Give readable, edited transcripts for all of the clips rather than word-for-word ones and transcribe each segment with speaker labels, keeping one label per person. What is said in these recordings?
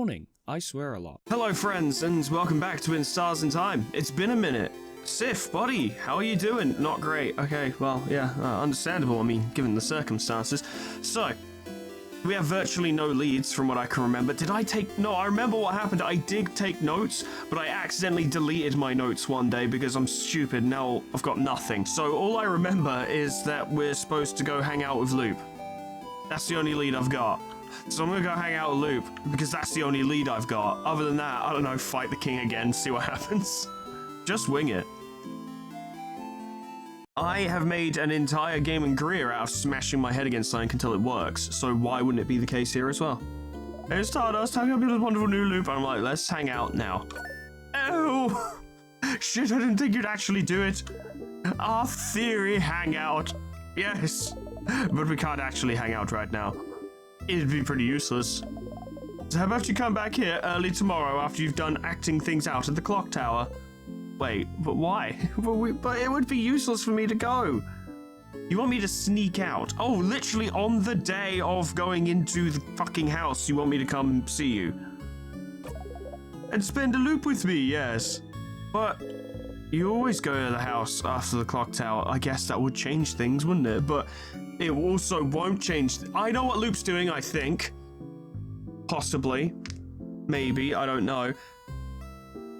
Speaker 1: morning. I swear a lot.
Speaker 2: Hello friends, and welcome back to In Stars in Time. It's been a minute. Sif, buddy, how are you doing? Not great. Okay, well, yeah, understandable, I mean, given the circumstances. So, we have virtually no leads from what I can remember. No, I remember what happened. I did take notes, but I accidentally deleted my notes one day because I'm stupid. Now I've got nothing. So all I remember is that we're supposed to go hang out with Loop. That's the only lead I've got. So I'm gonna go hang out with Loop because that's the only lead I've got. Other than that, I don't know, fight the king again, see what happens. Just wing it. I have made an entire gaming career out of smashing my head against something until it works, so why wouldn't it be the case here as well? Hey Stardust, how can I be this wonderful new Loop? And I'm like, let's hang out now. Oh! Shit, I didn't think you'd actually do it. Our theory hangout. Yes. But we can't actually hang out right now. It'd be pretty useless. So how about you come back here early tomorrow after you've done acting things out at the clock tower? Wait, but why? But it would be useless for me to go. You want me to sneak out? Oh, literally on the day of going into the fucking house, you want me to come see you? And spend a loop with me, yes. But you always go to the house after the clock tower. I guess that would change things, wouldn't it? But it also won't change. I know what Loop's doing, I think. Possibly. Maybe, I don't know.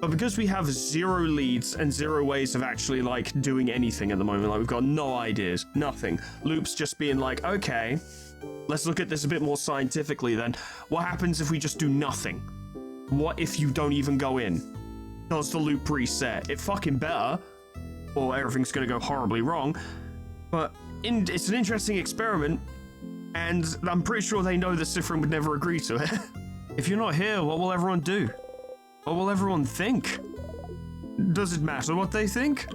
Speaker 2: But because we have 0 leads and 0 ways of actually, like, doing anything at the moment, like, we've got no ideas, nothing. Loop's just being like, okay, let's look at this a bit more scientifically then. What happens if we just do nothing? What if you don't even go in? Does the loop reset? It fucking better, or everything's gonna go horribly wrong. But it's an interesting experiment, and I'm pretty sure they know that Sifrin would never agree to it. If you're not here, what will everyone do? What will everyone think? Does it matter what they think?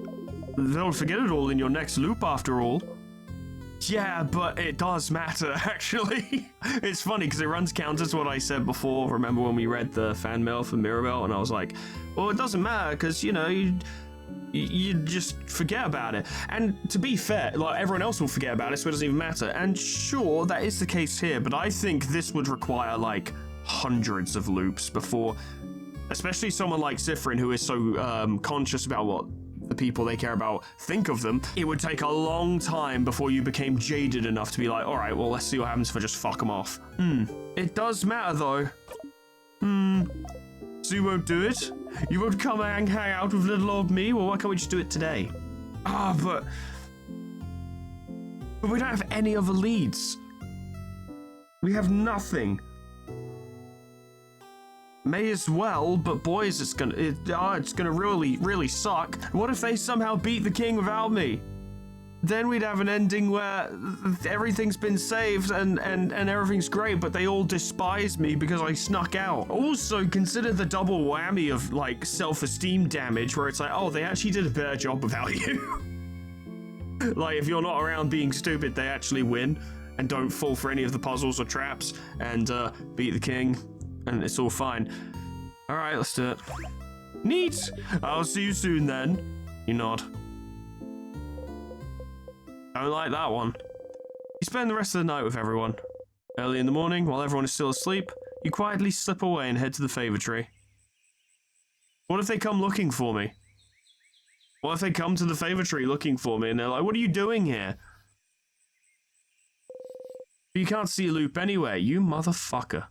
Speaker 2: They'll forget it all in your next loop after all. Yeah, but it does matter, actually. It's funny because it runs counter to what I said before. Remember when we read the fan mail for Mirabelle and I was like, well, it doesn't matter because, you know, you just forget about it. And to be fair, like, everyone else will forget about it, so it doesn't even matter. And sure, that is the case here, but I think this would require, like, hundreds of loops before... Especially someone like Sifrin, who is so conscious about what the people they care about think of them, it would take a long time before you became jaded enough to be like, all right, well, let's see what happens if I just fuck them off. It does matter, though. So you won't do it? You won't come and hang out with little old me? Well, why can't we just do it today? But we don't have any other leads. We have nothing. May as well, but boys, it's gonna really suck. What if they somehow beat the king without me? Then we'd have an ending where everything's been saved and everything's great, but they all despise me because I snuck out. Also, consider the double whammy of, like, self-esteem damage, where it's like, oh, they actually did a better job without you. Like, if you're not around being stupid, they actually win and don't fall for any of the puzzles or traps and beat the king. And it's all fine. Alright, let's do it. Neat! I'll see you soon then. You nod. Don't like that one. You spend the rest of the night with everyone. Early in the morning, while everyone is still asleep, you quietly slip away and head to the favor tree. What if they come looking for me? What if they come to the favor tree looking for me and they're like, what are you doing here? You can't see a loop anywhere, you motherfucker.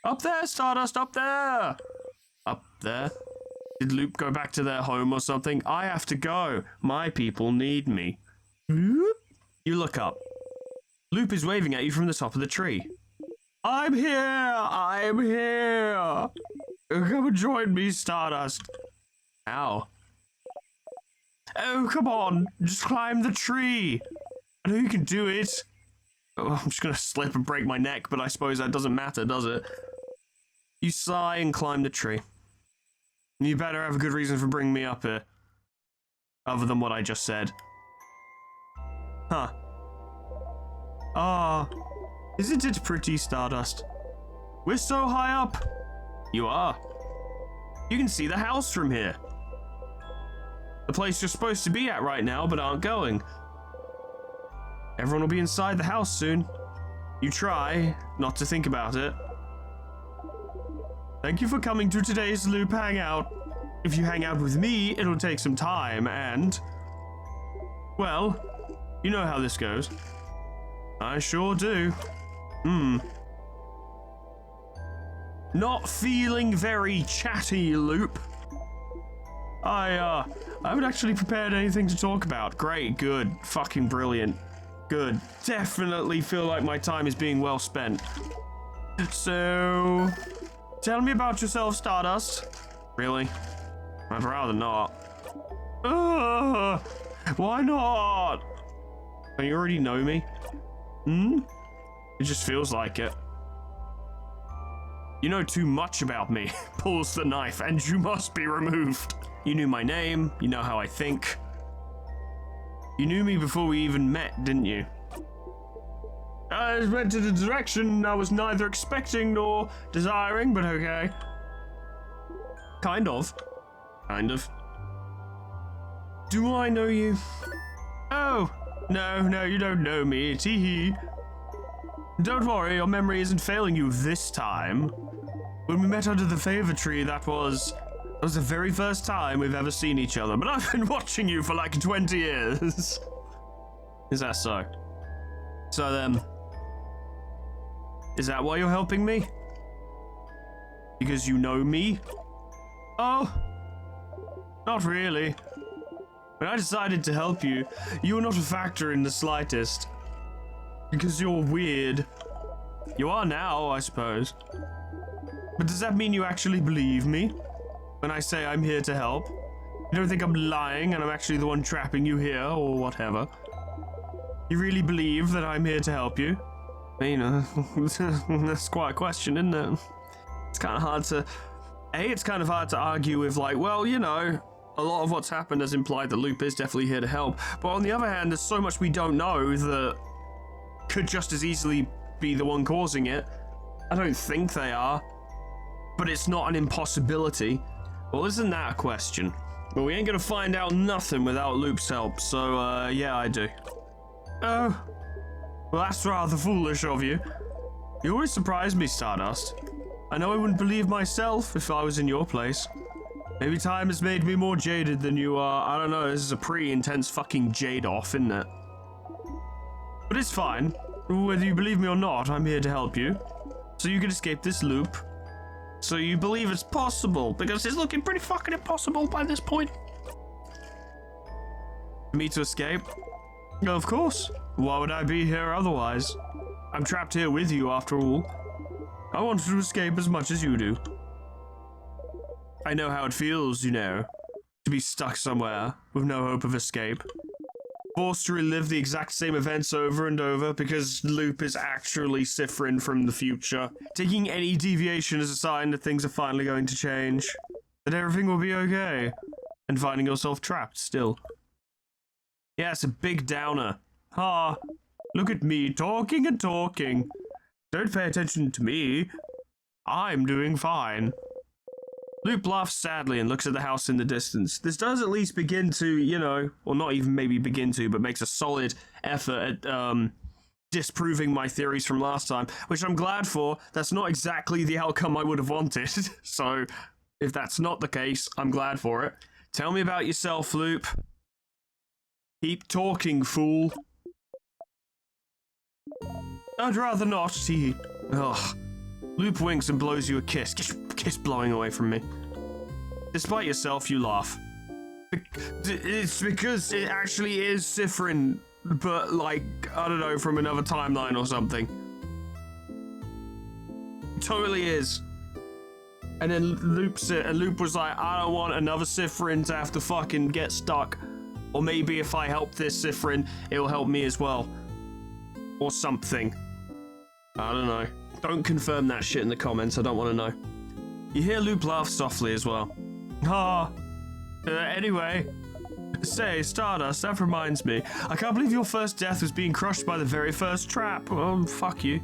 Speaker 2: Up there, Stardust, up there! Up there? Did Loop go back to their home or something? I have to go. My people need me. You look up. Loop is waving at you from the top of the tree. I'm here! I'm here! Come and join me, Stardust. Ow. Oh, come on. Just climb the tree. I know you can do it. Oh, I'm just gonna slip and break my neck, but I suppose that doesn't matter, does it? You sigh and climb the tree. You better have a good reason for bringing me up here. Other than what I just said. Huh. Ah, isn't it pretty, Stardust? We're so high up. You are. You can see the house from here. The place you're supposed to be at right now, but aren't going. Everyone will be inside the house soon. You try not to think about it. Thank you for coming to today's Loop Hangout. If you hang out with me, it'll take some time and... well, you know how this goes. I sure do. Not feeling very chatty, Loop. I haven't actually prepared anything to talk about. Great, good, fucking brilliant. Good. Definitely feel like my time is being well spent. So, tell me about yourself, Stardust. Really? I'd rather not. Why not? Don't you already know me? It just feels like it. You know too much about me. Pulls the knife, and you must be removed. You knew my name, you know how I think. You knew me before we even met, didn't you? I went in a direction I was neither expecting nor desiring, but okay. Kind of. Kind of. Do I know you? Oh, no, you don't know me, tee-hee. Don't worry, your memory isn't failing you this time. When we met under the favor tree, that was the very first time we've ever seen each other, but I've been watching you for like 20 years. Is that so? So then, is that why you're helping me? Because you know me? Oh, not really. When I decided to help you, you were not a factor in the slightest. Because you're weird. You are now, I suppose. But does that mean you actually believe me? When I say I'm here to help? You don't think I'm lying and I'm actually the one trapping you here, or whatever? You really believe that I'm here to help you? You know, that's quite a question, isn't it? It's kind of hard to... it's kind of hard to argue with, like, well, you know, a lot of what's happened has implied that Loop is definitely here to help. But on the other hand, there's so much we don't know that could just as easily be the one causing it. I don't think they are. But it's not an impossibility. Well, isn't that a question? Well, we ain't gonna find out nothing without Loop's help, so, yeah, I do. Oh. Well, that's rather foolish of you. You always surprise me, Stardust. I know I wouldn't believe myself if I was in your place. Maybe time has made me more jaded than you are. I don't know, this is a pretty intense fucking jade off, isn't it? But it's fine. Whether you believe me or not, I'm here to help you. So you can escape this loop. So you believe it's possible, because it's looking pretty fucking impossible by this point. For me to escape? Of course. Why would I be here otherwise? I'm trapped here with you after all. I wanted to escape as much as you do. I know how it feels, you know, to be stuck somewhere with no hope of escape. Forced to relive the exact same events over and over because Loop is actually Sifrin from the future. Taking any deviation as a sign that things are finally going to change. That everything will be okay. And finding yourself trapped still. Yeah, it's a big downer. Ha! Look at me talking and talking. Don't pay attention to me. I'm doing fine. Loop laughs sadly and looks at the house in the distance. This does at least begin to, you know, or not even maybe begin to, but makes a solid effort at disproving my theories from last time, which I'm glad for. That's not exactly the outcome I would have wanted. So, if that's not the case, I'm glad for it. Tell me about yourself, Loop. Keep talking, fool. I'd rather not, see. Ugh. Loop winks and blows you a kiss. Kiss blowing away from me. Despite yourself, you laugh. It's because it actually is Sifrin, but like, I don't know, from another timeline or something. It totally is. And then Loop was like, I don't want another Sifrin to have to fucking get stuck. Or maybe if I help this Sifrin, it'll help me as well. Or something. I don't know. Don't confirm that shit in the comments, I don't want to know. You hear Loop laugh softly as well. Ah. Anyway. Say, Stardust, that reminds me. I can't believe your first death was being crushed by the very first trap. Oh, fuck you.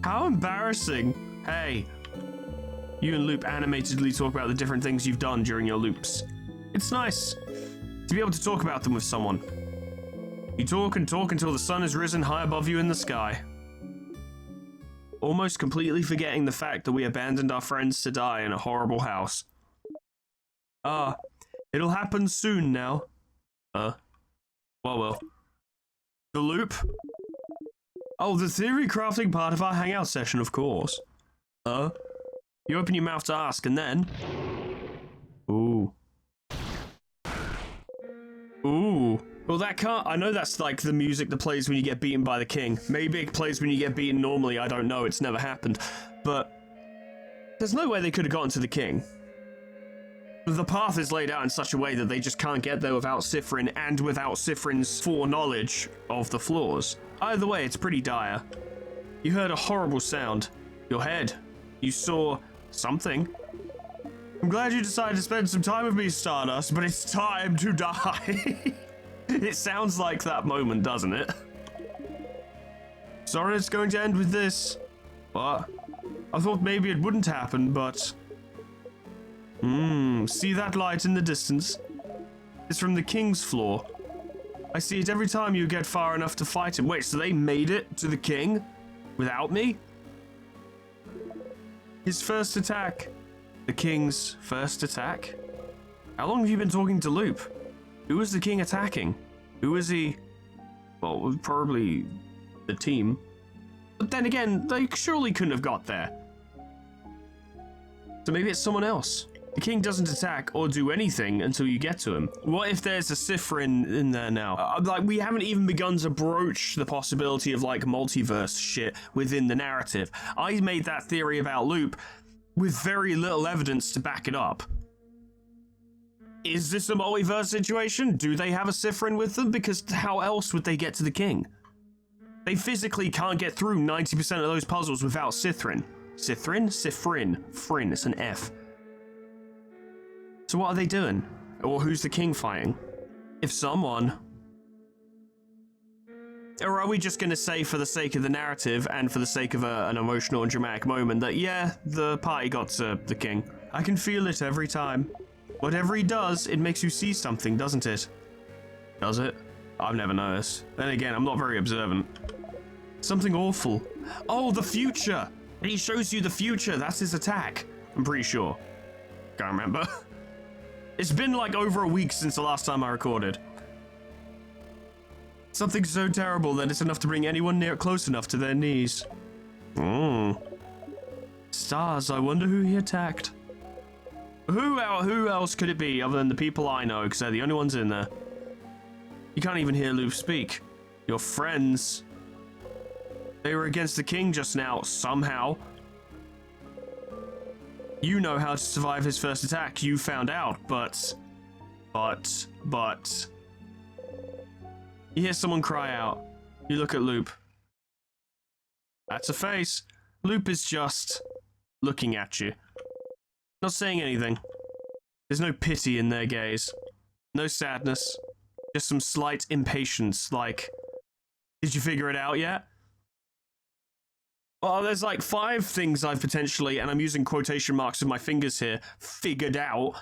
Speaker 2: How embarrassing. Hey. You and Loop animatedly talk about the different things you've done during your loops. It's nice to be able to talk about them with someone. You talk and talk until the sun has risen high above you in the sky. almost completely forgetting the fact that we abandoned our friends to die in a horrible house. It'll happen soon now. Well. The loop? Oh, the theory crafting part of our hangout session, of course. You open your mouth to ask, and then... Ooh. Well, that can't... I know that's like the music that plays when you get beaten by the king. Maybe it plays when you get beaten normally, I don't know, it's never happened. But... there's no way they could have gotten to the king. The path is laid out in such a way that they just can't get there without Siffrin and without Siffrin's foreknowledge of the flaws. Either way, it's pretty dire. You heard a horrible sound. Your head. You saw something. I'm glad you decided to spend some time with me, Stardust, but it's time to die. It sounds like that moment, doesn't it? Sorry it's going to end with this. What? I thought maybe it wouldn't happen, but... see that light in the distance? It's from the king's floor. I see it every time you get far enough to fight him. Wait, so they made it to the king? Without me? His first attack. The king's first attack? How long have you been talking to Loop? Who was the king attacking? Who is he? Well, probably the team. But then again, they surely couldn't have got there. So maybe it's someone else. The king doesn't attack or do anything until you get to him. What if there's a Siffrin in there now? Like, we haven't even begun to broach the possibility of, like, multiverse shit within the narrative. I made that theory about Loop with very little evidence to back it up. Is this a multiverse situation? Do they have a Siffrin with them? Because how else would they get to the king? They physically can't get through 90% of those puzzles without Siffrin. Siffrin? Siffrin. Frin, it's an F. So what are they doing? Or who's the king fighting? If someone... Or are we just going to say, for the sake of the narrative and for the sake of an emotional and dramatic moment, that yeah, the party got to the king? I can feel it every time. Whatever he does, it makes you see something, doesn't it? Does it? I've never noticed. Then again, I'm not very observant. Something awful. Oh, the future! He shows you the future, that's his attack. I'm pretty sure. Can't remember. It's been like over a week since the last time I recorded. Something so terrible that it's enough to bring anyone near close enough to their knees. Stars, I wonder who he attacked. Who else could it be other than the people I know, because they're the only ones in there? You can't even hear Loop speak. Your friends. They were against the king just now, somehow. You know how to survive his first attack, you found out, but... You hear someone cry out. You look at Loop. That's a face. Loop is just looking at you. Not saying anything. There's no pity in their gaze. No sadness. Just some slight impatience, like... Did you figure it out yet? Well, there's like 5 things I've potentially, and I'm using quotation marks with my fingers here, figured out.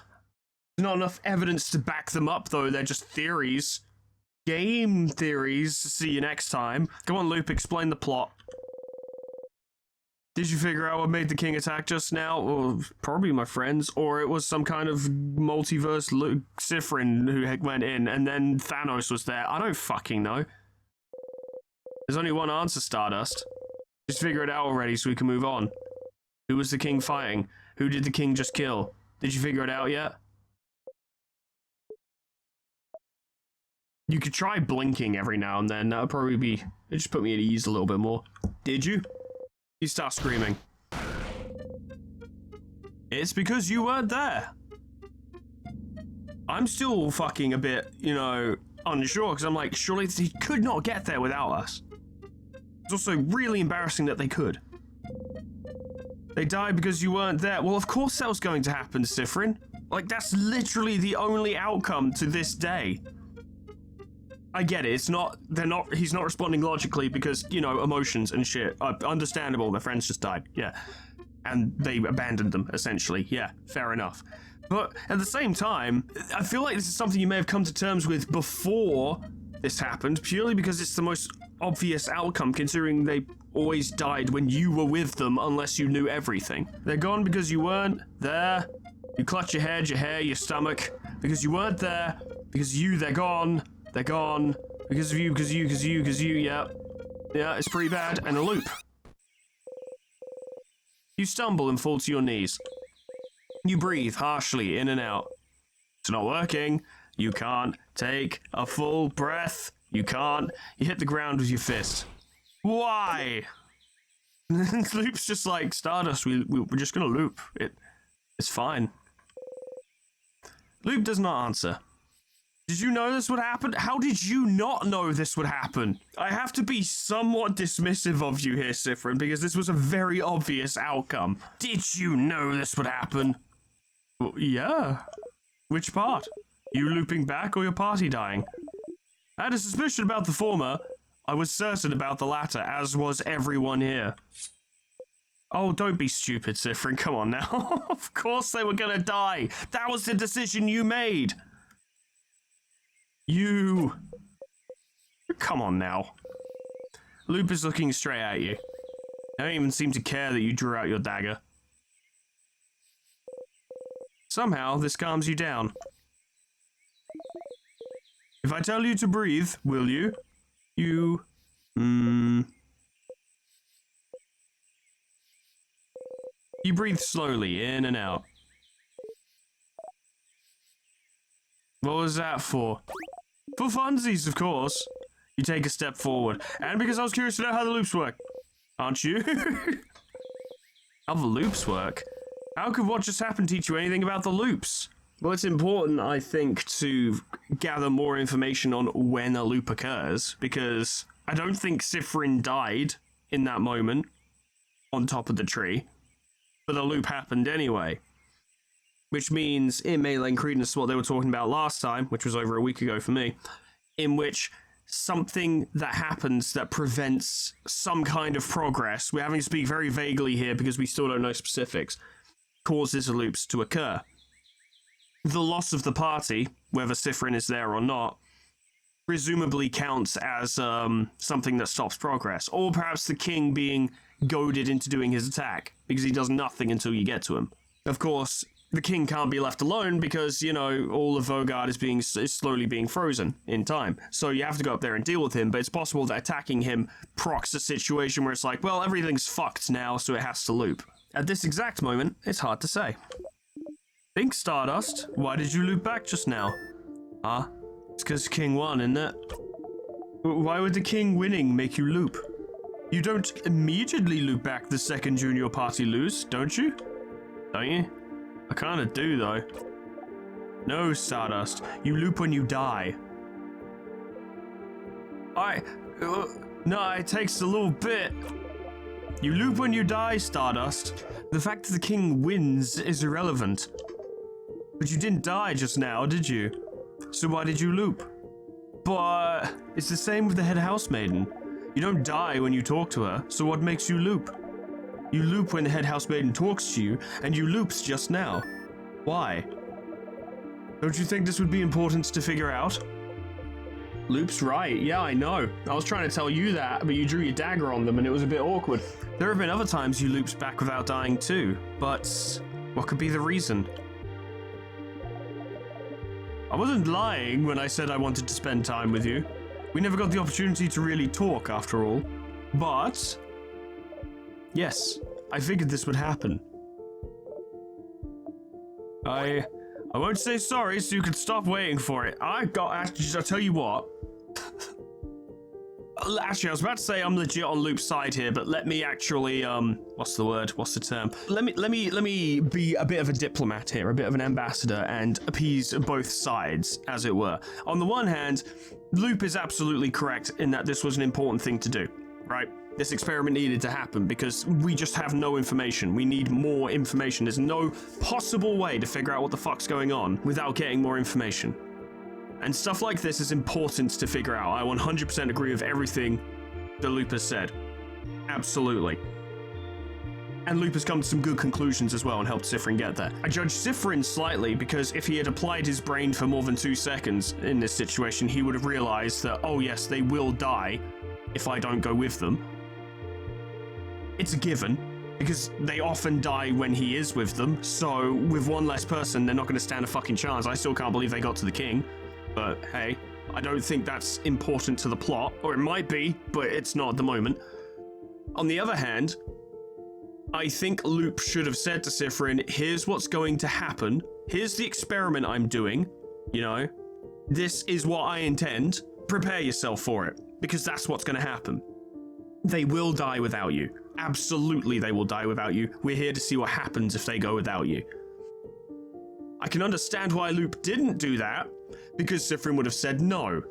Speaker 2: There's not enough evidence to back them up, though. They're just theories. Game theories. See you next time. Come on, Loop, explain the plot. Did you figure out what made the king attack just now? Well, probably my friends, or it was some kind of multiverse Siffrin who went in, and then Thanos was there. I don't fucking know. There's only one answer, Stardust. Just figure it out already so we can move on. Who was the king fighting? Who did the king just kill? Did you figure it out yet? You could try blinking every now and then. That would probably be... It just put me at ease a little bit more. Did you? You start screaming. It's because you weren't there. I'm still fucking a bit, you know, unsure, because I'm like, surely he could not get there without us. It's also really embarrassing that they could. They died because you weren't there. Well, of course that was going to happen, Siffrin. Like, that's literally the only outcome to this day. I get it, he's not responding logically because, you know, emotions and shit. Understandable, their friends just died, yeah. And they abandoned them, essentially, yeah, fair enough. But at the same time, I feel like this is something you may have come to terms with before this happened, purely because it's the most obvious outcome, considering they always died when you were with them unless you knew everything. They're gone because you weren't there. You clutch your head, your hair, your stomach. Because you weren't there. Because of you, they're gone. They're gone. Because of you, because you, yeah. Yeah, it's pretty bad. And a loop. You stumble and fall to your knees. You breathe harshly in and out. It's not working. You can't take a full breath. You can't. You hit the ground with your fist. Why? Loop's just like, Stardust, we're just gonna loop. It's fine. Loop does not answer. Did you know this would happen? How did you not know this would happen? I have to be somewhat dismissive of you here, Sifrin, because this was a very obvious outcome. Did you know this would happen? Well, yeah. Which part? You looping back or your party dying? I had a suspicion about the former. I was certain about the latter, as was everyone here. Oh, don't be stupid, Sifrin. Come on now. Of course they were gonna die. That was the decision you made. You... Come on now. Loop is looking straight at you. They don't even seem to care that you drew out your dagger. Somehow, this calms you down. If I tell you to breathe, will you? You... You breathe slowly, in and out. What was that for? For funsies, of course. You take a step forward. And because I was curious to know how the loops work. Aren't you? How the loops work? How could what just happened teach you anything about the loops? Well, it's important, I think, to gather more information on when a loop occurs, because I don't think Sifrin died in that moment on top of the tree, but a loop happened anyway. Which means it may lend credence to what they were talking about last time, which was over a week ago for me, in which something that happens that prevents some kind of progress, we're having to speak very vaguely here because we still don't know specifics, causes the loops to occur. The loss of the party, whether Sifrin is there or not, presumably counts as something that stops progress. Or perhaps the king being goaded into doing his attack, because he does nothing until you get to him. Of course, the king can't be left alone because, you know, all of Vogard is slowly being frozen in time. So you have to go up there and deal with him, but it's possible that attacking him procs a situation where it's like, well, everything's fucked now, so it has to loop. At this exact moment, it's hard to say. Think, Stardust. Why did you loop back just now? Huh? It's because King won, isn't it? Why would the king winning make you loop? You don't immediately loop back the second junior party lose, don't you? Don't you? I kinda do, though. No, Stardust. You loop when you die. No, it takes a little bit. You loop when you die, Stardust. The fact that the king wins is irrelevant. But you didn't die just now, did you? So why did you loop? But it's the same with the head housemaiden. You don't die when you talk to her, so what makes you loop? You loop when the head housemaiden talks to you, and you looped just now. Why? Don't you think this would be important to figure out? Loop's right, yeah, I know. I was trying to tell you that, but you drew your dagger on them and it was a bit awkward. There have been other times you looped back without dying too, but what could be the reason? I wasn't lying when I said I wanted to spend time with you. We never got the opportunity to really talk after all. But yes, I figured this would happen. I won't say sorry so you can stop waiting for it. I'll tell you what. Actually, I was about to say I'm legit on Loop's side here, but let me actually, what's the word? What's the term? Let me be a bit of a diplomat here, a bit of an ambassador, and appease both sides, as it were. On the one hand, Loop is absolutely correct in that this was an important thing to do, right? This experiment needed to happen because we just have no information. We need more information. There's no possible way to figure out what the fuck's going on without getting more information. And stuff like this is important to figure out. I 100% agree with everything that Loop has said. Absolutely. And Loop has come to some good conclusions as well and helped Sifrin get there. I judge Sifrin slightly because if he had applied his brain for more than 2 seconds in this situation, he would have realized that, oh yes, they will die. if I don't go with them. It's a given, because they often die when he is with them, so with one less person, they're not going to stand a fucking chance. I still can't believe they got to the king, but hey, I don't think that's important to the plot, or it might be, but it's not at the moment. On the other hand, I think Loop should have said to Sifrin, here's what's going to happen, here's the experiment I'm doing, you know, this is what I intend, prepare yourself for it, because that's what's going to happen. They will die without you. Absolutely they will die without you. We're here to see what happens if they go without you. I can understand why Loop didn't do that, because Sifrin would have said no.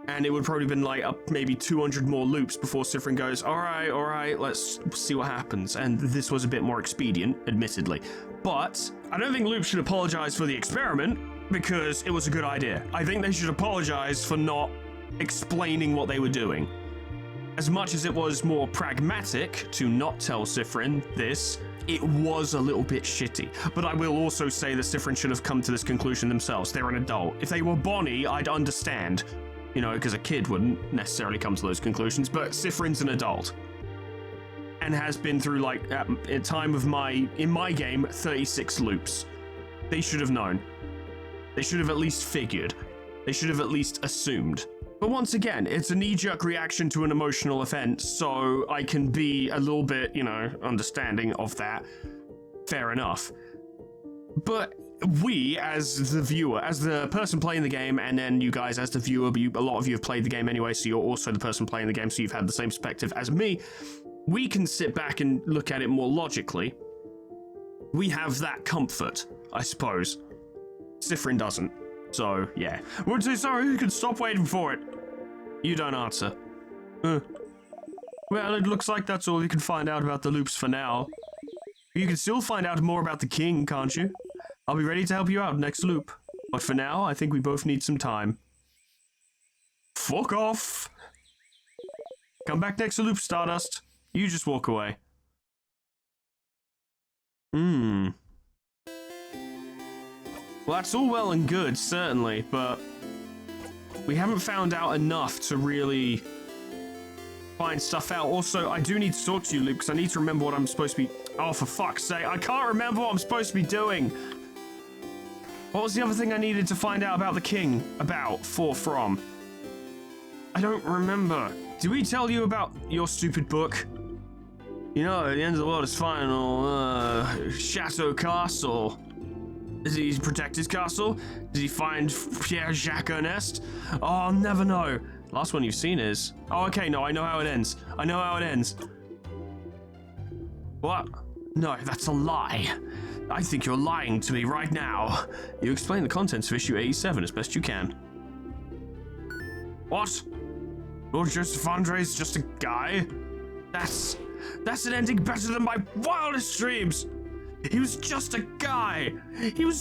Speaker 2: And it would probably been like up maybe 200 more loops before Sifrin goes, all right, let's see what happens. And this was a bit more expedient, admittedly. But I don't think Loop should apologize for the experiment, because it was a good idea. I think they should apologize for not explaining what they were doing. As much as it was more pragmatic to not tell Sifrin this, it was a little bit shitty. But I will also say that Sifrin should have come to this conclusion themselves. They're an adult. if they were Bonnie, I'd understand. You know, because a kid wouldn't necessarily come to those conclusions, but Sifrin's an adult. And has been through, like, at a time of in my game, 36 loops. They should have known. They should have at least figured. They should have at least assumed. But once again, it's a knee-jerk reaction to an emotional event, so I can be a little bit, you know, understanding of that. Fair enough. But we, as the viewer, as the person playing the game, and then you guys as the viewer, but a lot of you have played the game anyway, so you're also the person playing the game, so you've had the same perspective as me, we can sit back and look at it more logically. We have that comfort, I suppose. Sifrin doesn't. So, yeah. Would say sorry, you can stop waiting for it. You don't answer. Well, it looks like that's all you can find out about the loops for now. You can still find out more about the king, can't you? I'll be ready to help you out next loop. But for now, I think we both need some time. Fuck off! Come back next loop, Stardust. You just walk away. Well, that's all well and good, certainly, but we haven't found out enough to really find stuff out. Also, I do need to talk to you, Luke, because I need to remember what I'm supposed to be... Oh, for fuck's sake, I can't remember what I'm supposed to be doing. What was the other thing I needed to find out about the king? From? I don't remember. Did we tell you about your stupid book? You know, the end of the world is final. Chateau Castle. Does he protect his castle? Does he find Pierre-Jacques Ernest? Oh, I'll never know. Last one you've seen is... Oh, okay, no, I know how it ends. What? No, that's a lie. I think you're lying to me right now. You explain the contents of issue 87 as best you can. What? Lord Joseph Andre's just a guy? That's an ending better than my wildest dreams. He was just a guy. He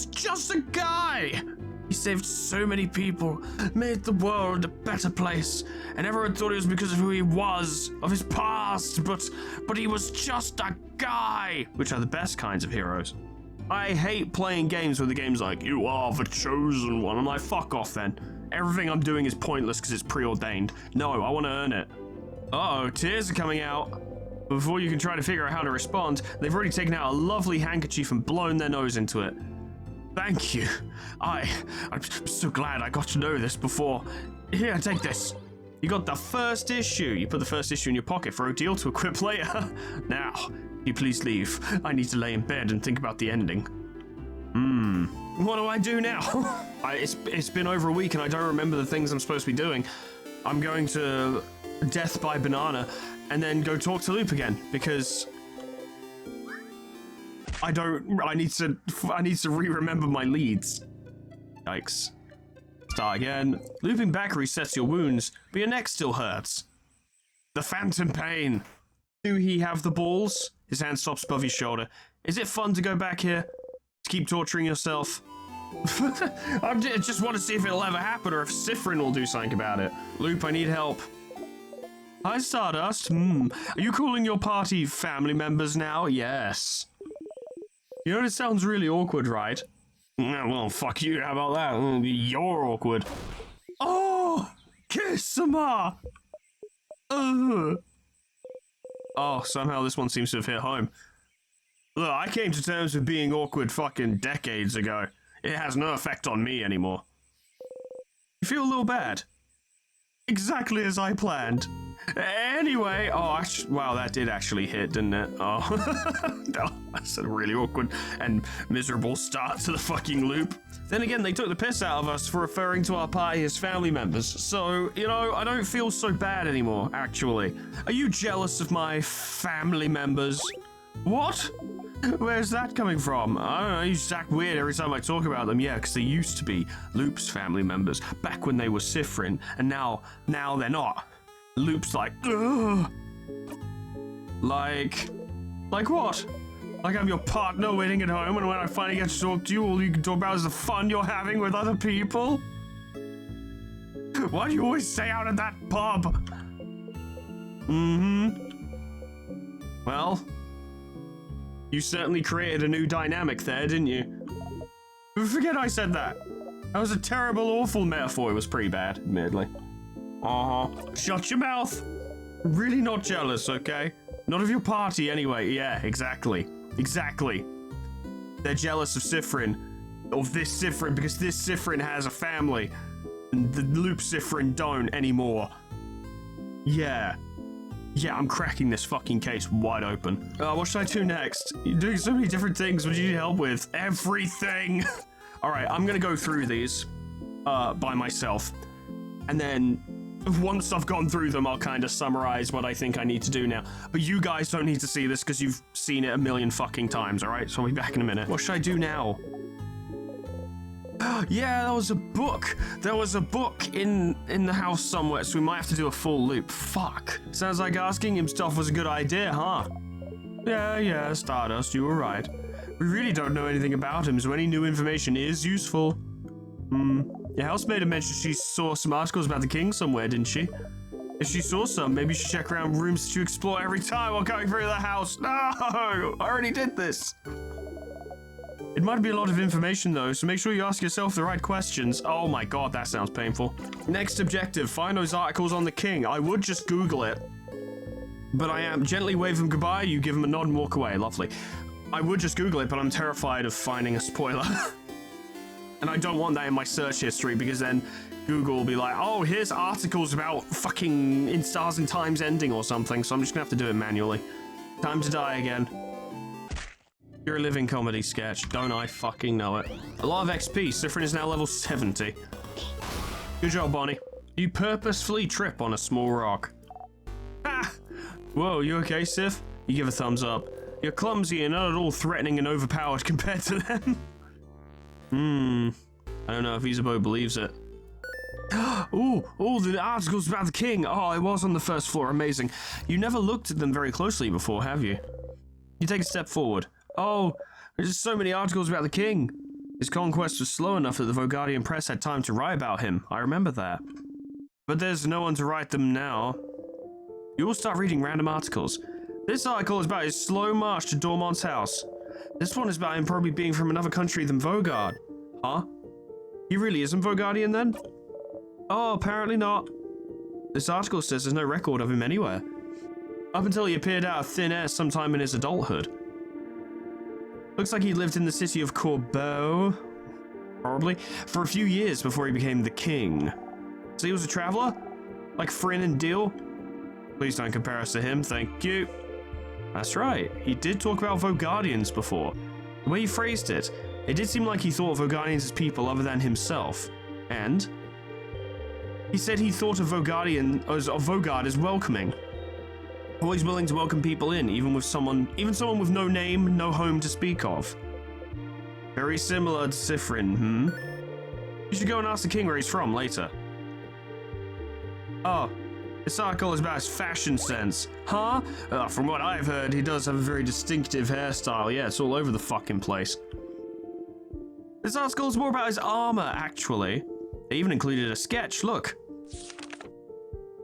Speaker 2: saved so many people, made the world a better place, and everyone thought it was because of who he was, of his past, but he was just a guy, which are the best kinds of heroes. I hate playing games where the game's like, you are the chosen one. I'm like, fuck off then. Everything I'm doing is pointless because it's preordained. No, I want to earn it. Uh-oh, tears are coming out. Before you can try to figure out how to respond, they've already taken out a lovely handkerchief and blown their nose into it. Thank you. I'm so glad I got to know this before. Here, take this. You got the first issue. You put the first issue in your pocket for a deal to equip later. Now, you please leave. I need to lay in bed and think about the ending. What do I do now? It's been over a week and I don't remember the things I'm supposed to be doing. I'm going to Death by Banana and then go talk to Loop again because I need to re-remember my leads. Yikes. Start again. Looping back resets your wounds, but your neck still hurts. The phantom pain. Do he have the balls? His hand stops above his shoulder. Is it fun to go back here? To keep torturing yourself? I just want to see if it'll ever happen or if Sifrin will do something about it. Loop, I need help. Hi, Stardust. Are you calling your party family members now? Yes. You know, it sounds really awkward, right? Well, fuck you. How about that? You're awkward. Oh! Kisama! Oh, somehow this one seems to have hit home. Look, I came to terms with being awkward fucking decades ago. It has no effect on me anymore. You feel a little bad? Exactly as I planned. Anyway, wow, that did actually hit, didn't it? Oh, no, that's a really awkward and miserable start to the fucking loop. Then again, they took the piss out of us for referring to our party as family members, so, you know, I don't feel so bad anymore, actually. Are you jealous of my family members? What? Where's that coming from? I don't know, you just act weird every time I talk about them. Yeah, because they used to be Loop's family members back when they were Siffrin, and now they're not. Loop's like, ugh. Like what? Like I'm your partner waiting at home, and when I finally get to talk to you, all you can talk about is the fun you're having with other people? Why do you always stay out at that pub? Well, you certainly created a new dynamic there, didn't you? Forget I said that. That was a terrible, awful metaphor. It was pretty bad, admittedly. Shut your mouth. Really not jealous, okay? Not of your party, anyway. Yeah, exactly. Exactly. They're jealous of Siffrin. Of this Siffrin, because this Siffrin has a family. And the Loop Siffrin don't anymore. Yeah. Yeah, I'm cracking this fucking case wide open. What should I do next? You're doing so many different things. What do you need help with? Everything! Alright, I'm gonna go through these by myself. And then once I've gone through them, I'll kind of summarize what I think I need to do now. But you guys don't need to see this because you've seen it a million fucking times, alright? So I'll be back in a minute. What should I do now? Yeah, there was a book. There was a book in the house somewhere, so we might have to do a full loop. Fuck. Sounds like asking him stuff was a good idea, huh? Yeah, Stardust, you were right. We really don't know anything about him, so any new information is useful. Your housemate had mentioned she saw some articles about the king somewhere, didn't she? If she saw some, maybe you should check around rooms that you explore every time while going through the house. No! I already did this. It might be a lot of information though, so make sure you ask yourself the right questions. Oh my god, that sounds painful. Next objective, find those articles on the king. I would just Google it, but I am gently wave him goodbye, you give him a nod and walk away. Lovely. I would just Google it, but I'm terrified of finding a spoiler. And I don't want that in my search history, because then Google will be like, oh, here's articles about fucking In Stars and Times ending or something, so I'm just gonna have to do it manually. Time to die again. You're a living comedy sketch, don't I fucking know it. A lot of XP, Siffrin is now level 70. Good job, Bonnie. You purposefully trip on a small rock. Ah! Whoa, you okay, Sif? You give a thumbs up. You're clumsy and not at all threatening and overpowered compared to them. I don't know if Isabeau believes it. Ooh, the articles about the king. Oh, it was on the first floor, amazing. You never looked at them very closely before, have you? You take a step forward. Oh, there's just so many articles about the king. His conquest was slow enough that the Vogardian press had time to write about him. I remember that. But there's no one to write them now. You will start reading random articles. This article is about his slow march to Dormont's house. This one is about him probably being from another country than Vogard. Huh? He really isn't Vogardian then? Oh, apparently not. This article says there's no record of him anywhere. Up until he appeared out of thin air sometime in his adulthood. Looks like he lived in the city of Corbeau, probably, for a few years before he became the king. So he was a traveler? Like Fryn and Deal? Please don't compare us to him, thank you. That's right, he did talk about Vogardians before. The way he phrased it, it did seem like he thought of Vogardians as people other than himself. And he said he thought of Vogard as welcoming. Always willing to welcome people in, even someone with no name, no home to speak of. Very similar to Siffrin, You should go and ask the king where he's from later. Oh, this article is about his fashion sense. Huh? From what I've heard, he does have a very distinctive hairstyle. Yeah, it's all over the fucking place. This article is more about his armor, actually. They even included a sketch, look.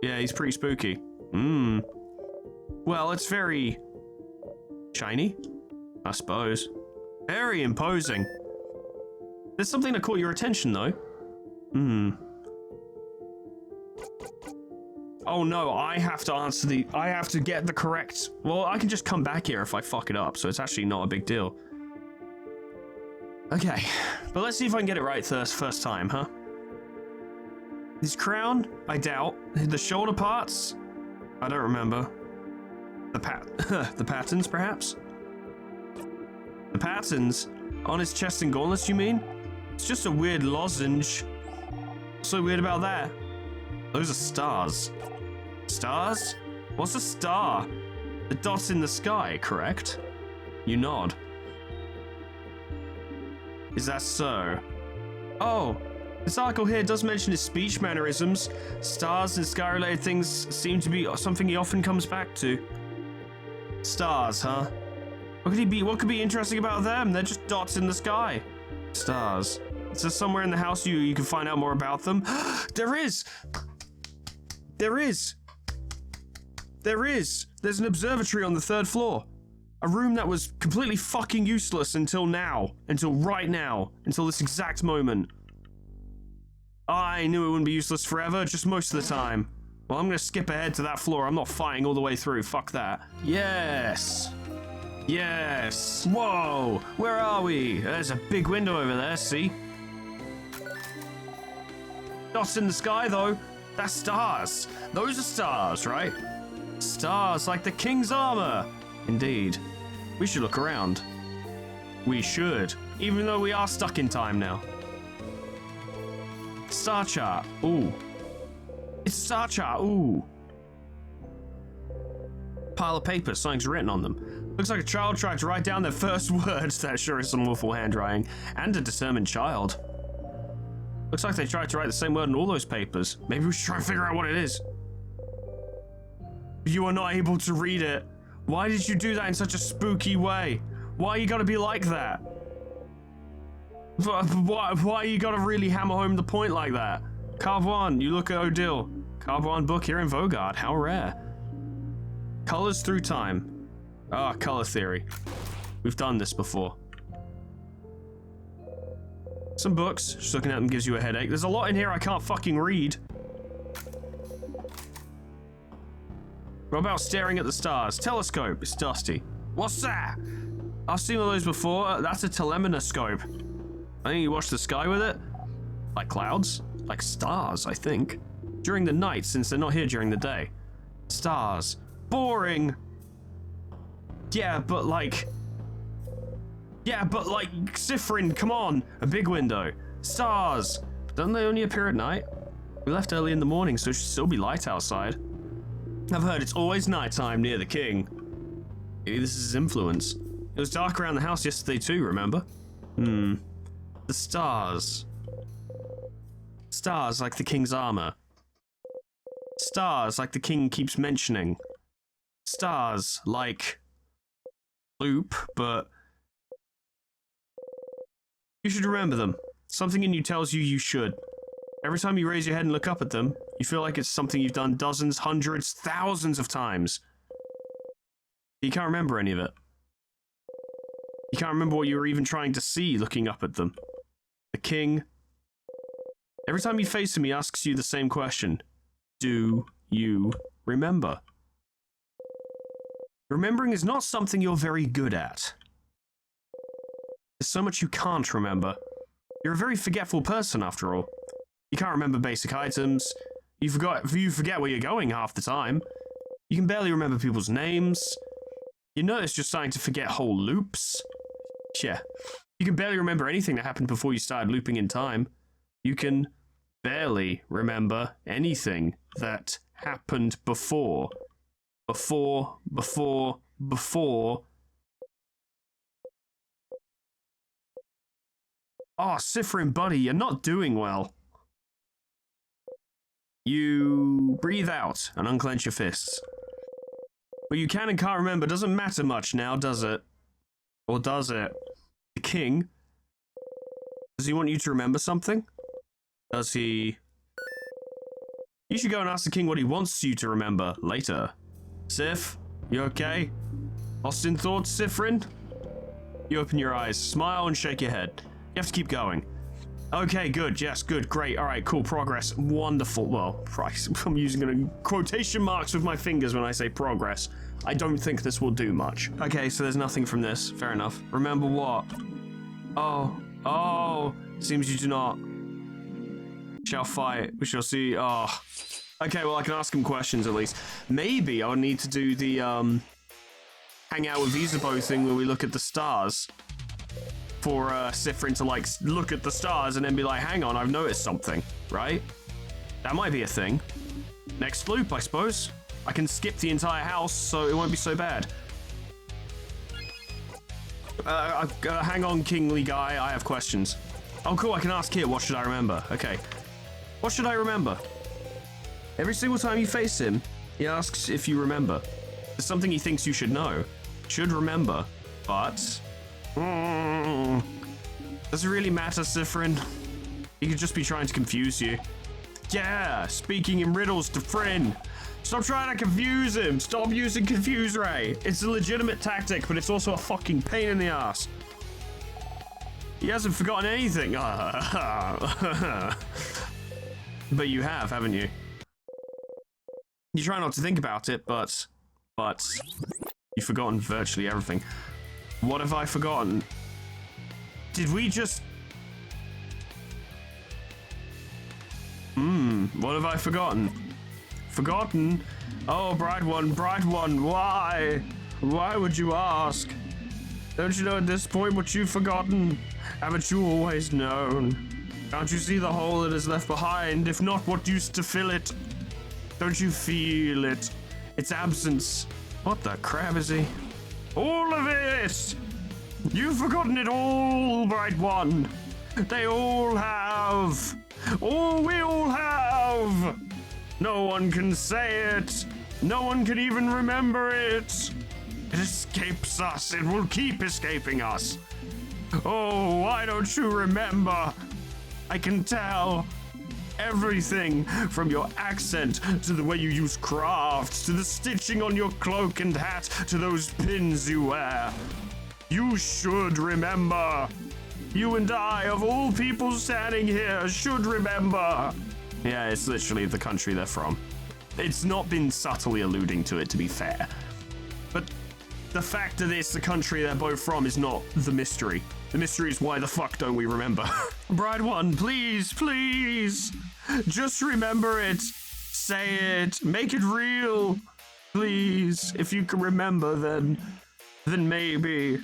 Speaker 2: Yeah, he's pretty spooky. Well, it's very shiny, I suppose. Very imposing. There's something that caught your attention, though. Oh no, I have to get the correct... Well, I can just come back here if I fuck it up, so it's actually not a big deal. Okay, but let's see if I can get it right first time, huh? His crown? I doubt. The shoulder parts? I don't remember. The patterns, perhaps? The patterns? On his chest and gauntlets, you mean? It's just a weird lozenge. What's so weird about that? Those are stars. Stars? What's a star? The dots in the sky, correct? You nod. Is that so? Oh, this article here does mention his speech mannerisms. Stars and sky-related things seem to be something he often comes back to. Stars, huh? What could be interesting about them? They're just dots in the sky. Stars. Is there somewhere in the house you can find out more about them? There is! There is! There is! There's an observatory on the 3rd floor. A room that was completely fucking useless until now. Until right now. Until this exact moment. I knew it wouldn't be useless forever, just most of the time. Well, I'm gonna skip ahead to that floor. I'm not fighting all the way through. Fuck that. Yes! Yes! Whoa! Where are we? There's a big window over there, see? Dots in the sky, though. That's stars. Those are stars, right? Stars like the king's armor. Indeed. We should look around. We should. Even though we are stuck in time now. Star chart. Ooh. It's a star chart. Ooh. Pile of papers. Something's written on them. Looks like a child tried to write down their first words. That sure is some awful handwriting. And a determined child. Looks like they tried to write the same word in all those papers. Maybe we should try and figure out what it is. You are not able to read it. Why did you do that in such a spooky way? Why you gotta be like that? Why you gotta really hammer home the point like that? Carve 1, you look at Odile. Carve 1 book here in Vogard, how rare. Colors through time. Ah, color theory. We've done this before. Some books, just looking at them gives you a headache. There's a lot in here I can't fucking read. What about staring at the stars? Telescope, it's dusty. What's that? I've seen one of those before. That's a telemonoscope. I think you watch the sky with it. Like clouds? Like stars, I think. During the night, since they're not here during the day. Stars. Boring. Yeah, but like, Cypherin, come on. A big window. Stars. Don't they only appear at night? We left early in the morning, so it should still be light outside. I've heard it's always nighttime near the king. Maybe this is his influence. It was dark around the house yesterday too, remember? The stars. Stars like the king's armor. Stars like the king keeps mentioning. Stars like Loop, but you should remember them. Something in you tells you should. Every time you raise your head and look up at them, you feel like it's something you've done dozens, hundreds, thousands of times. You can't remember any of it. You can't remember what you were even trying to see looking up at them. The king. Every time you face him, he asks you the same question. Do you remember? Remembering is not something you're very good at. There's so much you can't remember. You're a very forgetful person, after all. You can't remember basic items. You forget where you're going half the time. You can barely remember people's names. You notice you're starting to forget whole loops. Yeah. You can barely remember anything that happened before you started looping in time. You can barely remember anything that happened before. Before. Oh, Cypherin, buddy, you're not doing well. You breathe out and unclench your fists. What you can and can't remember doesn't matter much now, does it? Or does it? The king? Does he want you to remember something? Does he... You should go and ask the king what he wants you to remember later. Sif, you okay? Lost in thoughts, Cypherin? You open your eyes, smile and shake your head. You have to keep going. Okay, good. Yes, good. Great. All right, cool. Progress. Wonderful. Well, I'm using quotation marks with my fingers when I say progress. I don't think this will do much. Okay, so there's nothing from this. Fair enough. Remember what? Oh. Seems you do not. Shall fight. We shall see. Oh. Okay, well, I can ask him questions at least. Maybe I'll need to do the, hang out with Isabeau thing where we look at the stars. For Sifrin to like look at the stars and then be like, hang on, I've noticed something, right? That might be a thing. Next loop, I suppose. I can skip the entire house, so it won't be so bad. Hang on, kingly guy, I have questions. Oh, cool, I can ask here, what should I remember? Okay. What should I remember? Every single time you face him, he asks if you remember. There's something he thinks you should know. Should remember, but... Does it really matter, Sifrin? He could just be trying to confuse you. Yeah, speaking in riddles to Frin. Stop trying to confuse him. Stop using Confuse Ray. It's a legitimate tactic, but it's also a fucking pain in the ass. He hasn't forgotten anything. But you have, haven't you? You try not to think about it, but you've forgotten virtually everything. What have I forgotten? Did we just... what have I forgotten? Forgotten? Oh, bright one, why? Why would you ask? Don't you know at this point what you've forgotten? Haven't you always known? Can't you see the hole that is left behind, if not what used to fill it? Don't you feel it? Its absence. What the crap is he? All of it! You've forgotten it all, bright one. They all have. Oh, we all have. No one can say it. No one can even remember it. It escapes us. It will keep escaping us. Oh, why don't you remember? I can tell. Everything from your accent to the way you use crafts to the stitching on your cloak and hat to those pins you wear. You should remember. You and I, of all people standing here, should remember. Yeah, it's literally the country they're from. It's not been subtly alluding to it, to be fair. But the fact that it's the country they're both from is not the mystery. The mystery is why the fuck don't we remember? Bride one, please, please. Just remember it. Say it. Make it real. Please. If you can remember, then maybe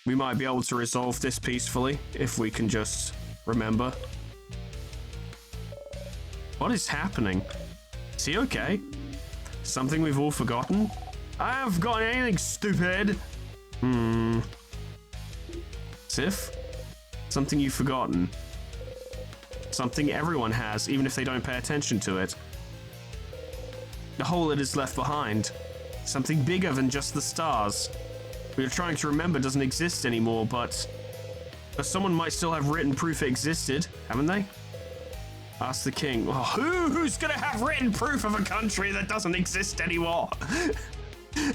Speaker 2: we might be able to resolve this peacefully if we can just remember. What is happening? Is he okay? Something we've all forgotten? I haven't forgotten anything, stupid. Sif? Something you've forgotten. Something everyone has, even if they don't pay attention to it. The hole that is left behind. Something bigger than just the stars. We are trying to remember doesn't exist anymore, but someone might still have written proof it existed, haven't they? Ask the king. Oh, who's gonna have written proof of a country that doesn't exist anymore?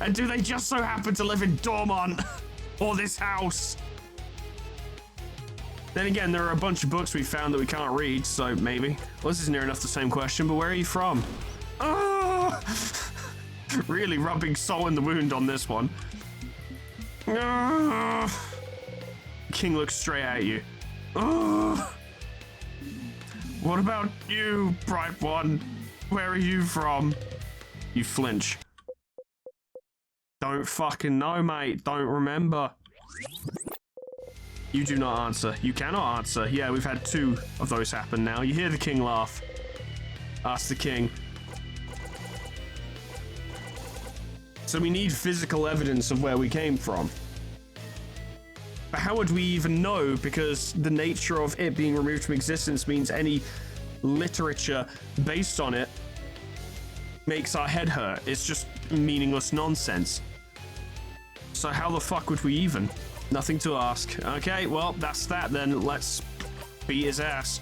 Speaker 2: And do they just so happen to live in Dormont? Or this house? Then again, there are a bunch of books we found that we can't read, so maybe. Well, this is near enough the same question, but where are you from? Oh! Really rubbing salt in the wound on this one. King looks straight at you. What about you, bright one? Where are you from? You flinch. Don't fucking know, mate. Don't remember. You do not answer. You cannot answer. Yeah, we've had 2 of those happen now. You hear the king laugh. Ask the king. So we need physical evidence of where we came from. But how would we even know? Because the nature of it being removed from existence means any literature based on it makes our head hurt. It's just meaningless nonsense. So how the fuck would we even? Nothing to ask. Okay, well, that's that then. Let's beat his ass.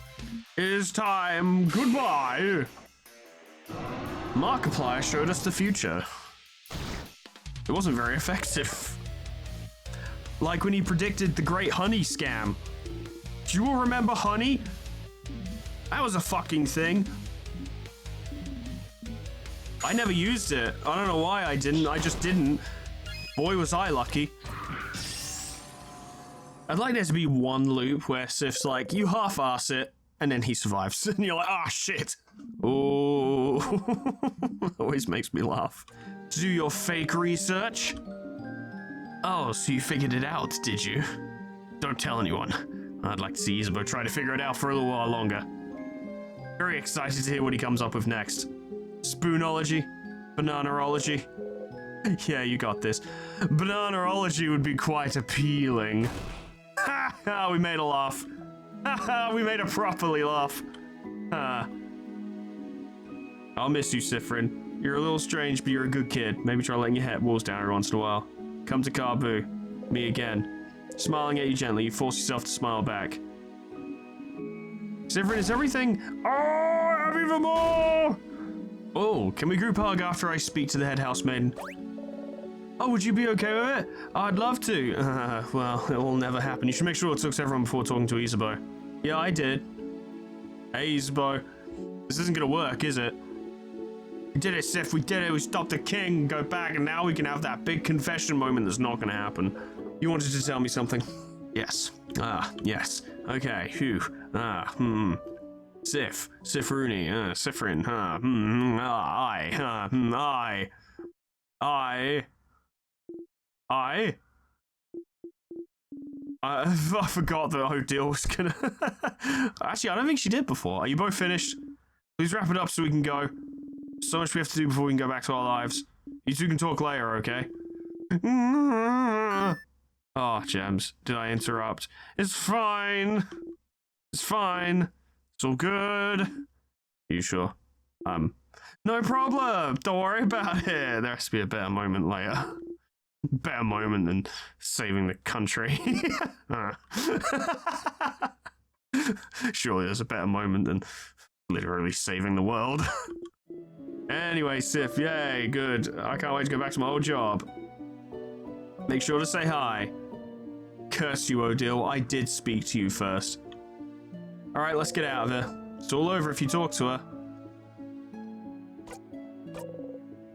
Speaker 2: It is time. Goodbye. Markiplier showed us the future. It wasn't very effective. Like when he predicted the Great Honey Scam. Do you all remember honey? That was a fucking thing. I never used it. I don't know why I didn't. I just didn't. Boy, was I lucky. I'd like there to be one loop where Sif's like, you half-ass it, and then he survives. And you're like, ah, shit. Oh, always makes me laugh. Do your fake research. Oh, so you figured it out, did you? Don't tell anyone. I'd like to see Isabeau try to figure it out for a little while longer. Very excited to hear what he comes up with next. Spoonology? Bananaology? Yeah, you got this. Bananaology would be quite appealing. Ha ha, we made a laugh. Ha ha, we made a properly laugh. Ha. I'll miss you, Sifrin. You're a little strange, but you're a good kid. Maybe try letting your head walls down every once in a while. Come to Carbu. Me again. Smiling at you gently, you force yourself to smile back. Sifrin, is everything? Oh, I have even more! Oh, can we group hug after I speak to the head housemaiden? Oh, would you be okay with it? I'd love to. Well, it will never happen. You should make sure it talks to everyone before talking to Isabeau. Yeah, I did. Hey, Isabeau. This isn't gonna work, is it? We did it, Sif. We did it. We stopped the king, go back, and now we can have that big confession moment that's not gonna happen. You wanted to tell me something? Yes. Ah, yes. Okay, phew. Sif. Sifrooney. Sifrin. I forgot that Odile was gonna... Actually, I don't think she did before. Are you both finished? Please wrap it up so we can go. So much we have to do before we can go back to our lives. You two can talk later, okay? Oh, Gems, did I interrupt? It's fine. It's fine. It's all good. Are you sure? No problem. Don't worry about it. There has to be a better moment later. Better moment than saving the country. Surely there's a better moment than literally saving the world. Anyway, Sif, yay, good. I can't wait to go back to my old job. Make sure to say hi. Curse you, Odile. I did speak to you first. Alright, let's get out of here. It's all over if you talk to her.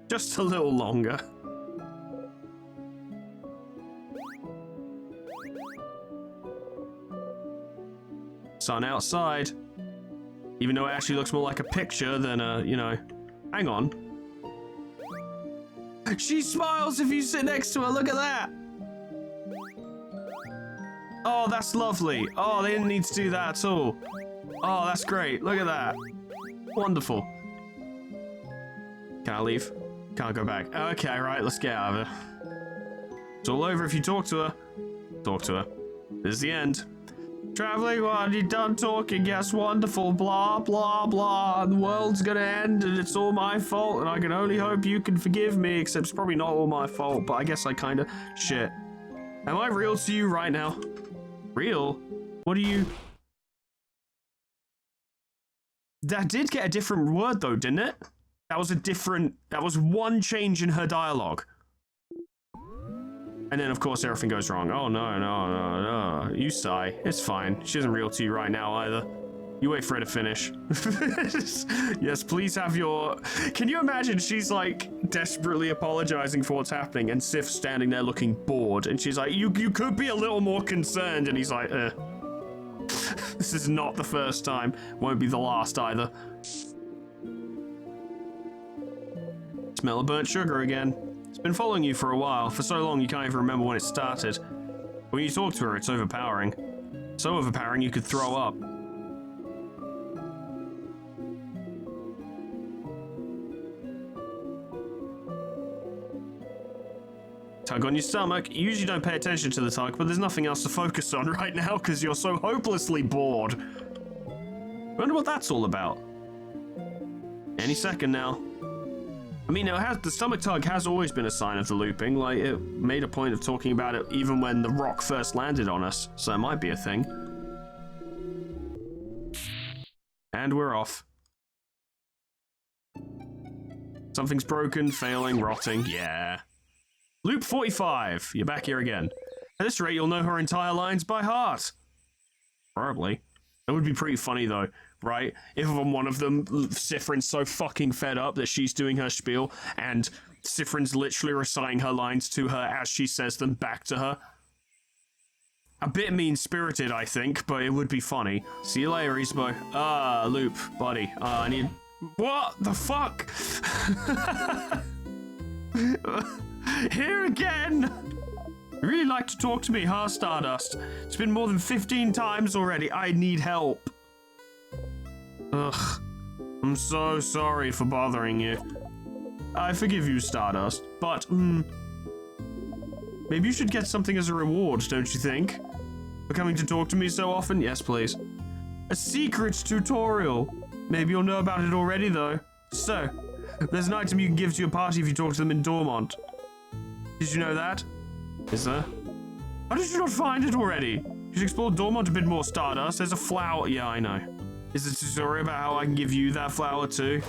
Speaker 2: Just a little longer. Sun outside. Even though it actually looks more like a picture than a, you know... Hang on. She smiles if you sit next to her, look at that! Oh, that's lovely. Oh, they didn't need to do that at all. Oh, that's great, look at that. Wonderful. Can I leave? Can't go back. Okay, right, let's get out of here. It's all over if you talk to her. Talk to her. This is the end. Traveling while you're done talking, yes, wonderful, blah, blah, blah. The world's gonna end and it's all my fault and I can only hope you can forgive me, except it's probably not all my fault, but I guess I kinda... Shit. Am I real to you right now? Real? What are you... That did get a different word though, didn't it? That was a different... That was one change in her dialogue. And then, of course, everything goes wrong. Oh, no. You sigh. It's fine. She isn't real to you right now, either. You wait for her to finish. Yes, please have your... Can you imagine she's, like, desperately apologizing for what's happening, and Sif's standing there looking bored, and she's like, you could be a little more concerned, and he's like, This is not the first time. Won't be the last, either. Smell of burnt sugar again. It's been following you for a while, for so long you can't even remember when it started. When you talk to her, it's overpowering. So overpowering you could throw up. Tug on your stomach. You usually don't pay attention to the tug, but there's nothing else to focus on right now because you're so hopelessly bored. Wonder what that's all about. Any second now. I mean, the stomach tug has always been a sign of the looping. Like, it made a point of talking about it even when the rock first landed on us, so it might be a thing. And we're off. Something's broken, failing, rotting, yeah. Loop 45, you're back here again. At this rate, you'll know her entire lines by heart. Probably. It would be pretty funny though, right? If on one of them, Sifrin's so fucking fed up that she's doing her spiel and Sifrin's literally reciting her lines to her as she says them back to her. A bit mean-spirited, I think, but it would be funny. See you later, Isbo. Loop, buddy. I need... What the fuck? Here again! You really like to talk to me, huh, Stardust? It's been more than 15 times already. I need help. Ugh. I'm so sorry for bothering you. I forgive you, Stardust, but, maybe you should get something as a reward, don't you think? For coming to talk to me so often? Yes, please. A secret tutorial. Maybe you'll know about it already, though. So, there's an item you can give to your party if you talk to them in Dormont. Did you know that? Is there? How did you not find it already? You should explore Dormont a bit more, Stardust. There's a flower. Yeah, I know. Is there a tutorial about how I can give you that flower too?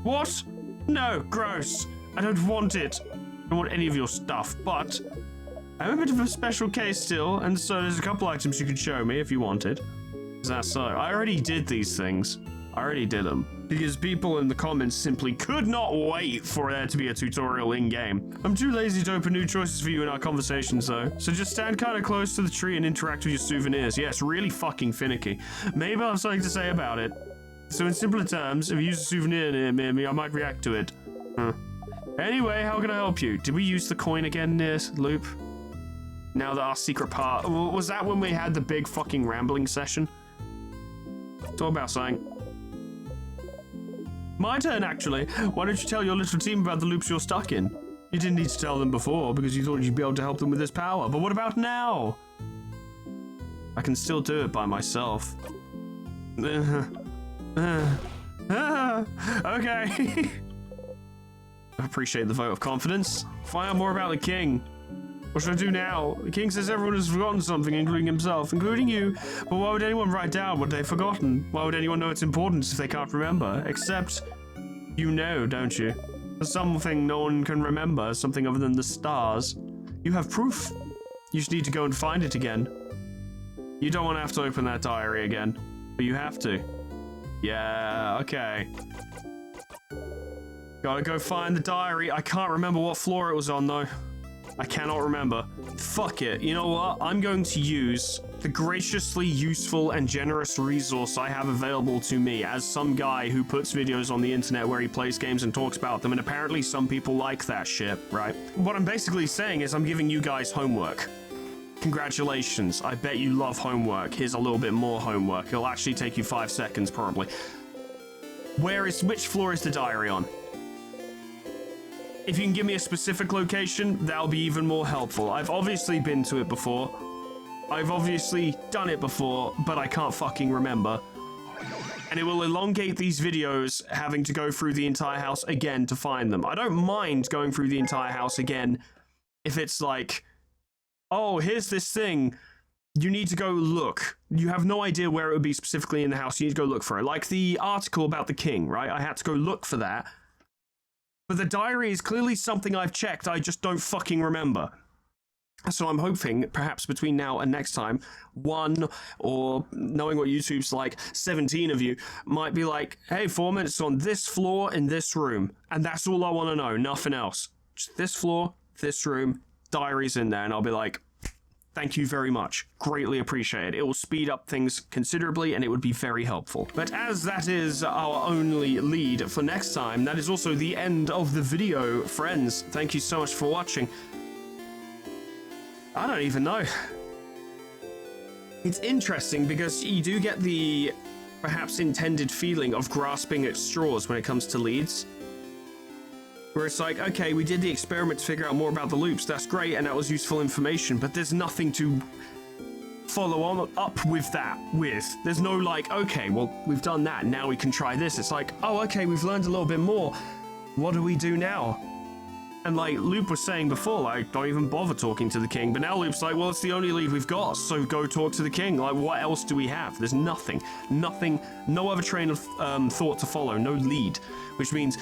Speaker 2: What? No, gross. I don't want it. I don't want any of your stuff, but I'm a bit of a special case still, and so there's a couple items you could show me if you wanted. Is that so? I already did these things. I already did them. Because people in the comments simply could not wait for there to be a tutorial in-game. I'm too lazy to open new choices for you in our conversations, though. So just stand kind of close to the tree and interact with your souvenirs. Yes, really fucking finicky. Maybe I'll have something to say about it. So in simpler terms, if you use a souvenir near me, I might react to it. Anyway, how can I help you? Did we use the coin again, Loop? Now that our secret part... Was that when we had the big fucking rambling session? Talk about something. My turn, actually. Why don't you tell your little team about the loops you're stuck in? You didn't need to tell them before because you thought you'd be able to help them with this power. But what about now? I can still do it by myself. Okay. I appreciate the vote of confidence. Find out more about the king. What should I do now? The king says everyone has forgotten something, including himself, including you. But why would anyone write down what they've forgotten? Why would anyone know its importance if they can't remember? Except, you know, don't you? There's something no one can remember, something other than the stars. You have proof. You just need to go and find it again. You don't want to have to open that diary again, but you have to. Yeah, okay. Gotta go find the diary. I can't remember what floor it was on, though. I cannot remember. Fuck it. You know what? I'm going to use the graciously useful and generous resource I have available to me as some guy who puts videos on the internet where he plays games and talks about them, and apparently some people like that shit, right? What I'm basically saying is I'm giving you guys homework. Congratulations. I bet you love homework. Here's a little bit more homework. It'll actually take you 5 seconds, probably. Which floor is the diary on? If you can give me a specific location, that'll be even more helpful. I've obviously been to it before. I've obviously done it before, but I can't fucking remember. And it will elongate these videos having to go through the entire house again to find them. I don't mind going through the entire house again if it's like, oh, here's this thing. You need to go look. You have no idea where it would be specifically in the house. You need to go look for it. Like the article about the king, right? I had to go look for that. But the diary is clearly something I've checked, I just don't fucking remember. So I'm hoping, perhaps between now and next time, one, or knowing what YouTube's like, 17 of you, might be like, hey, Foreman, it's on this floor in this room. And that's all I want to know, nothing else. Just this floor, this room, diary's in there, and I'll be like, thank you very much. Greatly appreciated. It will speed up things considerably and it would be very helpful. But as that is our only lead for next time, that is also the end of the video, friends. Thank you so much for watching. I don't even know. It's interesting because you do get the perhaps intended feeling of grasping at straws when it comes to leads. Where it's like, okay, we did the experiment to figure out more about the loops, that's great, and that was useful information, but there's nothing to follow on up with that with. There's no like, okay, well, we've done that, now we can try this. It's like, oh, okay, we've learned a little bit more. What do we do now? And like Loop was saying before, like, don't even bother talking to the king, but now Loop's like, well, it's the only lead we've got, so go talk to the king. Like, what else do we have? There's nothing, no other train of thought to follow, no lead, which means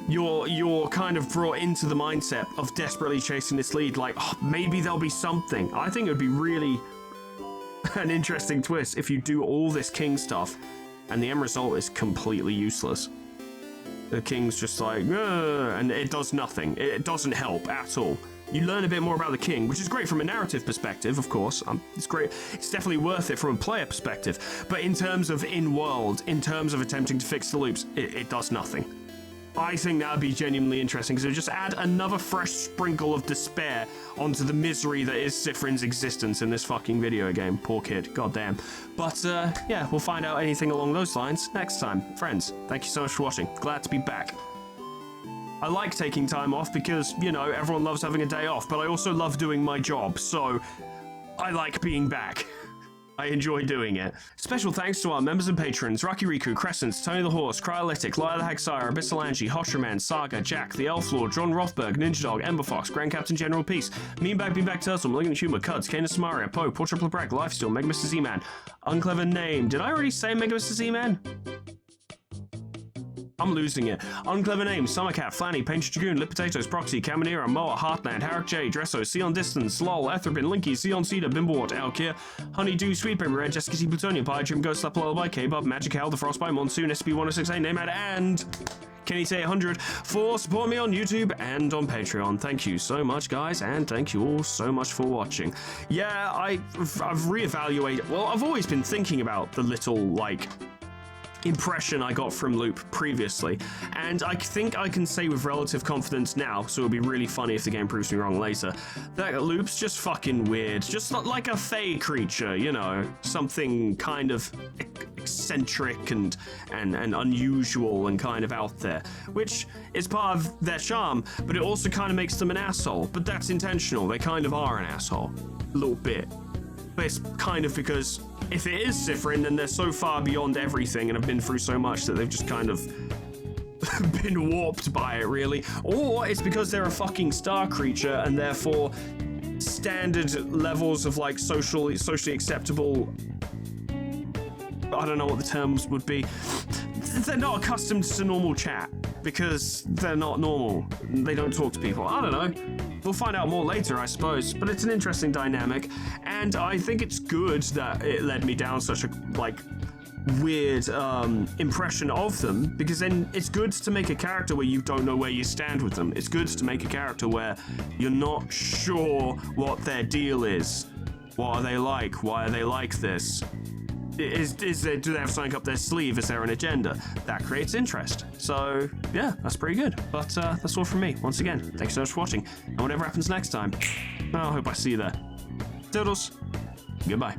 Speaker 2: you're kind of brought into the mindset of desperately chasing this lead, like, oh, maybe there'll be something. I think it would be really an interesting twist if you do all this king stuff and the end result is completely useless. The king's just like, and it does nothing. It doesn't help at all. You learn a bit more about the king, which is great from a narrative perspective, of course. It's great. It's definitely worth it from a player perspective. But in terms of in-world, in terms of attempting to fix the loops, it does nothing. I think that would be genuinely interesting, because it would just add another fresh sprinkle of despair onto the misery that is Sifrin's existence in this fucking video game. Poor kid, goddamn. But yeah, we'll find out anything along those lines next time. Friends, thank you so much for watching. Glad to be back. I like taking time off because, you know, everyone loves having a day off, but I also love doing my job, so I like being back. I enjoy doing it. Special thanks to our members and patrons: Rocky Riku, Crescents, Tony the Horse, Cryolytic, Liar the Hagsire, Abyssalangi, Hosherman, Saga, Jack, The Elf Lord, John Rothberg, Ninja Dog, Ember Fox, Grand Captain General Peace, Meanbag Beanbag Turtle, Malignant Humor, Cuds, Canis Samaria, Poe, Poor Triple Breck, Lifesteal, Mega Mr. Z-Man, Unclever Name. Did I already say Mega Mr. Z-Man? I'm losing it. Unclever Name, Summercat, Flanny, Painted Dragoon, Lip Potatoes, Proxy, Caminera, Moa, Heartland, Harik J, Dresso, Sion Distance, Lol, Etherpin, Linky, Sion Cedar, Bimbawart, Alkir, Honeydew, Sweet Paper Red, Jessica T, Plutonium, Pie, Trim Ghost, Slap Lullaby, K-Bub, Magic Hell, The Frostbite, Monsoon, SB1068, Namad, and Kenny Say 100 for supporting me on YouTube and on Patreon. Thank you so much, guys, and thank you all so much for watching. Yeah, I've reevaluated. Well, I've always been thinking about the little, like, impression I got from Loop previously, and I think I can say with relative confidence now, so it'll be really funny if the game proves me wrong later, that Loop's just fucking weird, just like a fae creature, you know, something kind of eccentric and unusual and kind of out there, which is part of their charm, but it also kind of makes them an asshole. But that's intentional. They kind of are an asshole, a little bit. But it's kind of because if it is Sifrin, then they're so far beyond everything and have been through so much that they've just kind of been warped by it, really. Or it's because they're a fucking star creature and therefore standard levels of like socially acceptable, I don't know what the terms would be, they're not accustomed to normal chat because they're not normal. They don't talk to people. I don't know. We'll find out more later, I suppose, but it's an interesting dynamic, and I think it's good that it led me down such a, like, weird impression of them, because then it's good to make a character where you don't know where you stand with them. It's good to make a character where you're not sure what their deal is. What are they like? Why are they like this? Do they have something up their sleeve? Is there an agenda? That creates interest. So, yeah, that's pretty good. But that's all from me. Once again, thanks so much for watching. And whatever happens next time, I hope I see you there. Toodles. Goodbye.